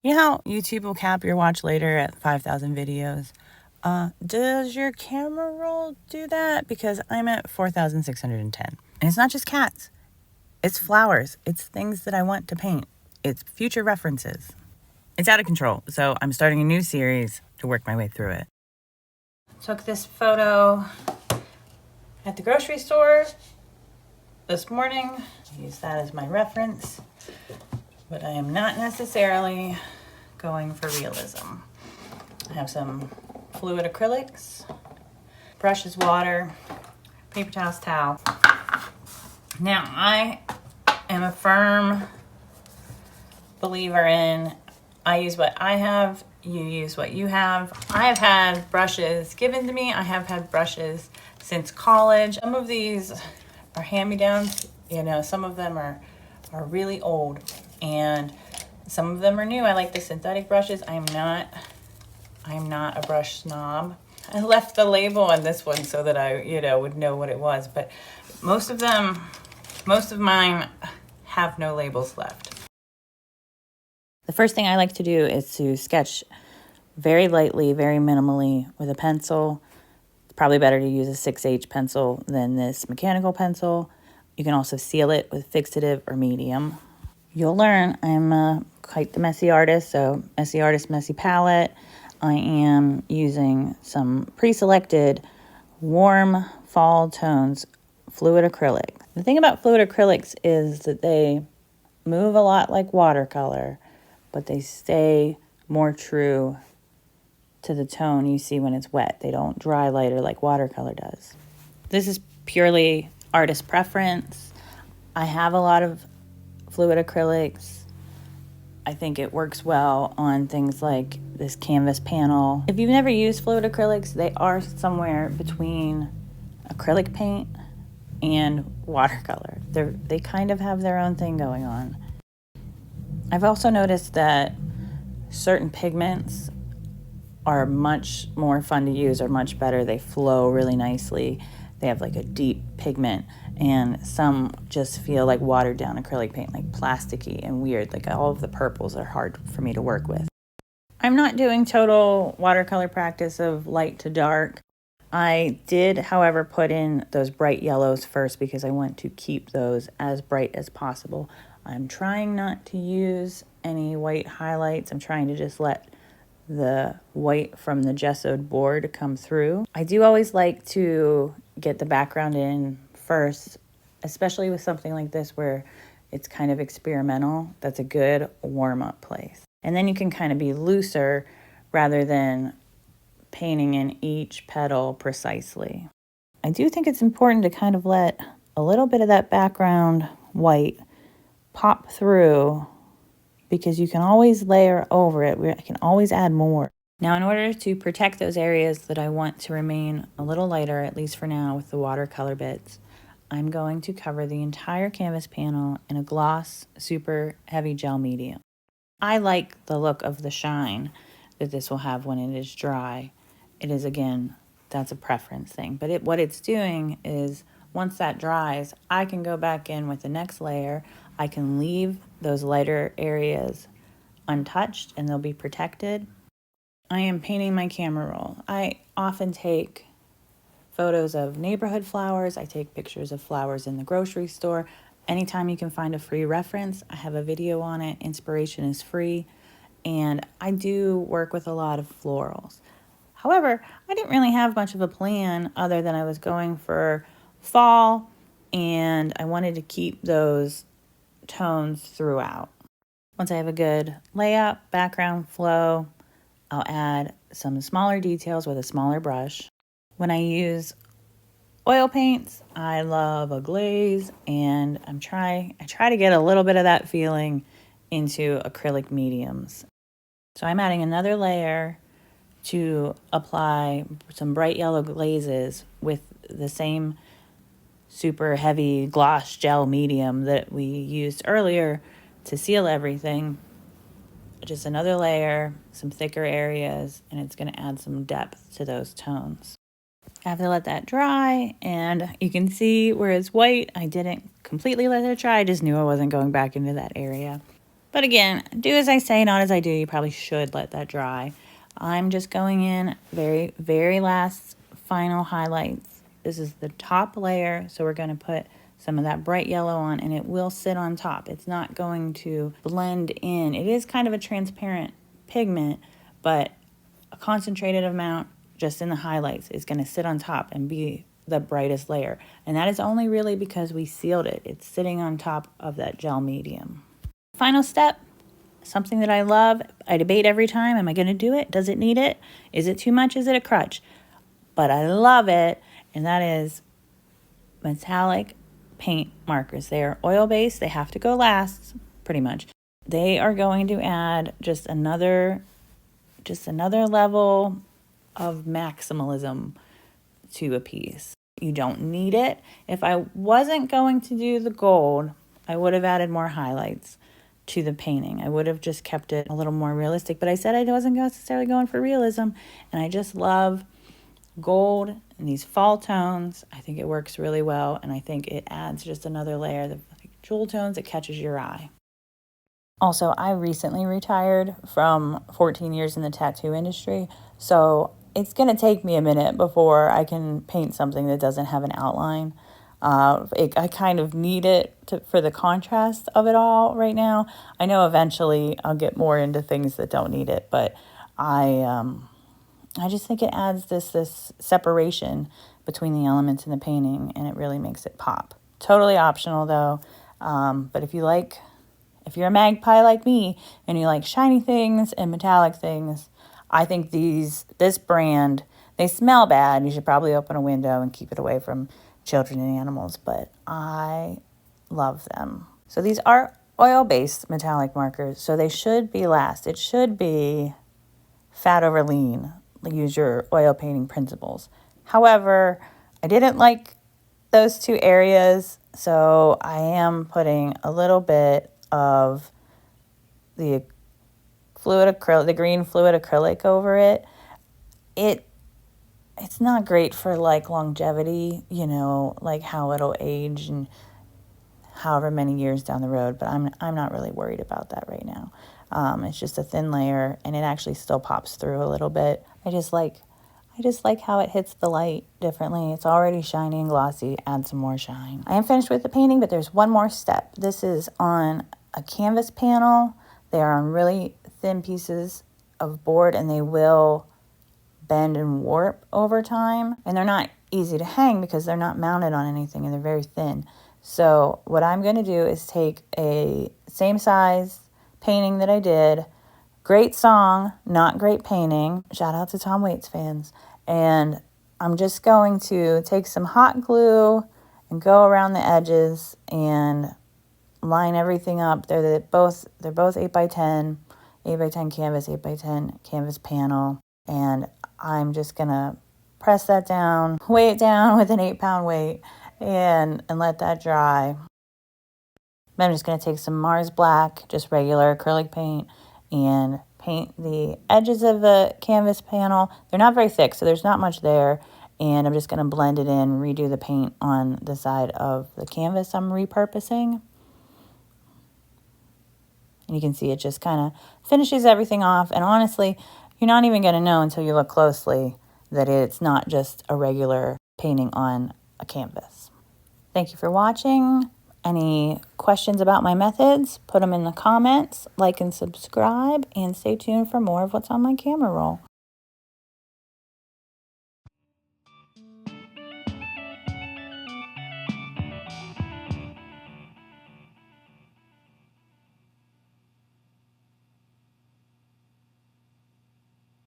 You know how YouTube will cap your watch later at 5,000 videos? Does your camera roll do that? Because I'm at 4,610. And it's not just cats. It's flowers. It's things that I want to paint. It's future references. It's out of control, so I'm starting a new series to work my way through it. Took this photo at the grocery store this morning. Use that as my reference. But I am not necessarily going for realism. I have some fluid acrylics, brushes, water, paper towels, towel. Now, I am a firm believer in I use what I have, you use what you have. I have had brushes given to me. I have had brushes since college. Some of these are hand-me-downs. You know, some of them are really old, and some of them are new. I like the synthetic brushes. I'm not a brush snob. I left the label on this one so that I, would know what it was, but most of mine have no labels left. The first thing I like to do is to sketch very lightly, very minimally with a pencil. It's probably better to use a 6H pencil than this mechanical pencil. You can also seal it with fixative or medium. You'll learn I'm quite the messy artist, so messy artist, messy palette. I am using some pre-selected warm fall tones, fluid acrylic. The thing about fluid acrylics is that they move a lot like watercolor, but they stay more true to the tone you see when it's wet. They don't dry lighter like watercolor does. This is purely artist preference. I have a lot of fluid acrylics. I think it works well on things like this canvas panel. If you've never used fluid acrylics, they are somewhere between acrylic paint and watercolor. They kind of have their own thing going on. I've also noticed that certain pigments are much more fun to use, are much better. They flow really nicely. They have like a deep pigment, and some just feel like watered down acrylic paint, like plasticky and weird. Like all of the purples are hard for me to work with. I'm not doing total watercolor practice of light to dark. I did, however, put in those bright yellows first because I want to keep those as bright as possible. I'm trying not to use any white highlights. I'm trying to just let the white from the gessoed board come through. I do always like to get the background in first, especially with something like this where it's kind of experimental. That's a good warm-up place. And then you can kind of be looser rather than painting in each petal precisely. I do think it's important to kind of let a little bit of that background white pop through, because you can always layer over it. I can always add more. Now, in order to protect those areas that I want to remain a little lighter, at least for now with the watercolor bits, I'm going to cover the entire canvas panel in a gloss super heavy gel medium. I like the look of the shine that this will have when it is dry. It is, again, that's a preference thing. But what it's doing is once that dries, I can go back in with the next layer. I can leave those lighter areas untouched and they'll be protected. I am painting my camera roll. I often take photos of neighborhood flowers. I take pictures of flowers in the grocery store. Anytime you can find a free reference, I have a video on it. Inspiration is free. And I do work with a lot of florals. However, I didn't really have much of a plan other than I was going for fall and I wanted to keep those tones throughout. Once I have a good layout, background, flow, I'll add some smaller details with a smaller brush. When I use oil paints, I love a glaze, and I try to get a little bit of that feeling into acrylic mediums. So I'm adding another layer to apply some bright yellow glazes with the same super heavy gloss gel medium that we used earlier to seal everything. Just another layer, some thicker areas, and it's going to add some depth to those tones. I have to let that dry, and you can see where it's white. I didn't completely let it dry. I just knew I wasn't going back into that area. But again, do as I say, not as I do. You probably should let that dry. I'm just going in very, very last final highlights. This is the top layer, so we're going to put some of that bright yellow on, and it will sit on top. It's not going to blend in. It is kind of a transparent pigment, but a concentrated amount just in the highlights is going to sit on top and be the brightest layer. And that is only really because we sealed it. It's sitting on top of that gel medium. Final step, something that I love. I debate every time, am I going to do it? Does it need it? Is it too much? Is it a crutch? But I love it, and that is metallic paint markers. They are oil-based. They have to go last, pretty much. They are going to add just another level of maximalism to a piece. You don't need it. If I wasn't going to do the gold, I would have added more highlights to the painting. I would have just kept it a little more realistic, but I said I wasn't necessarily going for realism, and I just love gold and these fall tones. I think it works really well, and I think it adds just another layer of jewel tones that catches your eye. Also, I recently retired from 14 years in the tattoo industry, so it's going to take me a minute before I can paint something that doesn't have an outline. I kind of need it for the contrast of it all right now. I know eventually I'll get more into things that don't need it, but I just think it adds this separation between the elements in the painting, and it really makes it pop. Totally optional though, but if you're a magpie like me and you like shiny things and metallic things, I think this brand, they smell bad. You should probably open a window and keep it away from children and animals, but I love them. So these are oil-based metallic markers, so they should be last. It should be fat over lean. Use your oil painting principles. However, I didn't like those two areas, so I am putting a little bit of the green fluid acrylic over it. It's not great for like longevity, like how it'll age and however many years down the road, but I'm not really worried about that right now. It's just a thin layer, and it actually still pops through a little bit. I just like how it hits the light differently. It's already shiny and glossy. Add some more shine. I am finished with the painting, but there's one more step. This is on a canvas panel. They are on really thin pieces of board, and they will bend and warp over time. And they're not easy to hang because they're not mounted on anything, and they're very thin. So what I'm going to do is take a same size painting that I did. Great song, not great painting. Shout out to Tom Waits fans. And I'm just going to take some hot glue and go around the edges and line everything up. They're both 8x10 canvas, 8x10 canvas panel. And I'm just going to press that down, weigh it down with an 8-pound weight, and let that dry. I'm just going to take some Mars Black, just regular acrylic paint, and paint the edges of the canvas panel. They're not very thick, so there's not much there. And I'm just going to blend it in, redo the paint on the side of the canvas I'm repurposing. And you can see it just kind of finishes everything off. And honestly, you're not even going to know until you look closely that it's not just a regular painting on a canvas. Thank you for watching. Any questions about my methods, put them in the comments, like and subscribe, and stay tuned for more of what's on my camera roll.